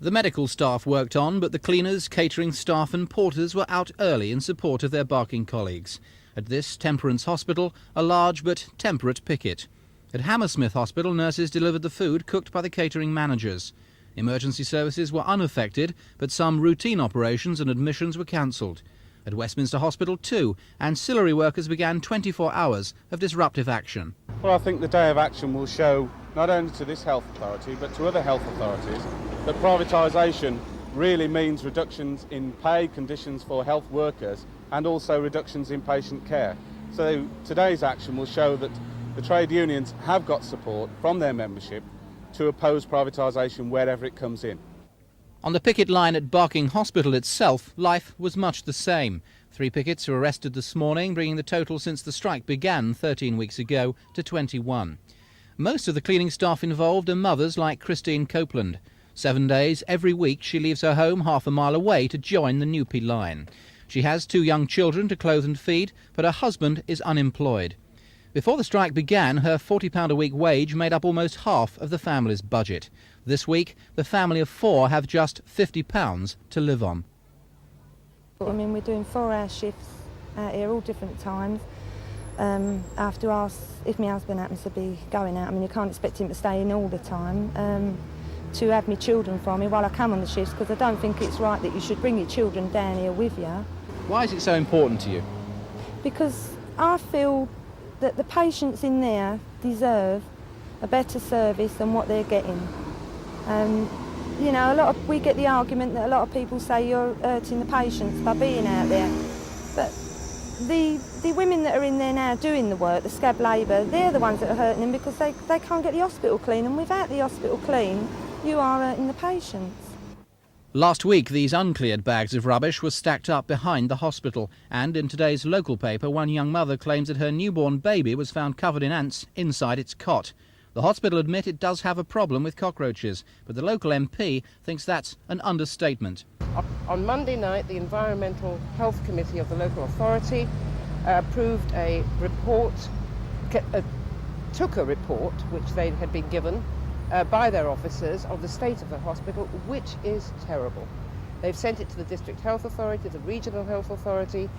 The medical staff worked on, but the cleaners, catering staff and porters were out early in support of their barking colleagues. At this Temperance Hospital, a large but temperate picket. At Hammersmith Hospital, nurses delivered the food cooked by the catering managers. Emergency services were unaffected, but some routine operations and admissions were cancelled. At Westminster Hospital too, ancillary workers began 24 hours of disruptive action. Well, I think the day of action will show, not only to this health authority, but to other health authorities, that privatisation really means reductions in pay conditions for health workers and also reductions in patient care. So today's action will show that the trade unions have got support from their membership to oppose privatisation wherever it comes in. On the picket line at Barking Hospital itself, life was much the same. 3 pickets were arrested this morning, bringing the total since the strike began 13 weeks ago to 21. Most of the cleaning staff involved are mothers like Christine Copeland. 7 days every week she leaves her home half a mile away to join the Newpie line. She has 2 young children to clothe and feed, but her husband is unemployed. Before the strike began, her £40 a week wage made up almost half of the family's budget. This week, the family of 4 have just £50 to live on. I mean, we're doing 4-hour shifts out here, all different times. I have to ask if my husband happens to be going out. I mean, you can't expect him to stay in all the time. To have my children from me while I come on the shifts, because I don't think it's right that you should bring your children down here with you. Why is it so important to you? Because I feel that the patients in there deserve a better service than what they're getting. You know, we get the argument that a lot of people say you're hurting the patients by being out there. But the women that are in there now doing the work, the scab labour, they're the ones that are hurting them because they can't get the hospital clean, and without the hospital clean, you are hurting the patients. Last week, these uncleared bags of rubbish were stacked up behind the hospital, and in today's local paper, one young mother claims that her newborn baby was found covered in ants inside its cot. The hospital admit it does have a problem with cockroaches, but the local MP thinks that's an understatement. On Monday night, the Environmental Health Committee of the local authority approved a report, took a report which they had been given by their officers of the state of the hospital, which is terrible. They've sent it to the District Health Authority, the Regional Health Authority.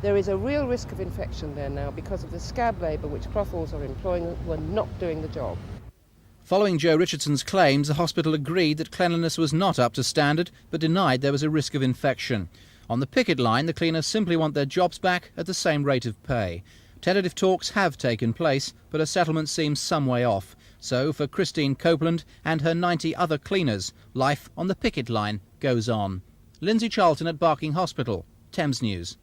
There is a real risk of infection there now because of the scab labour which Croffells are employing who are not doing the job. Following Joe Richardson's claims, the hospital agreed that cleanliness was not up to standard, but denied there was a risk of infection. On the picket line, the cleaners simply want their jobs back at the same rate of pay. Tentative talks have taken place, but a settlement seems some way off. So, for Christine Copeland and her 90 other cleaners, life on the picket line goes on. Lindsay Charlton at Barking Hospital, Thames News.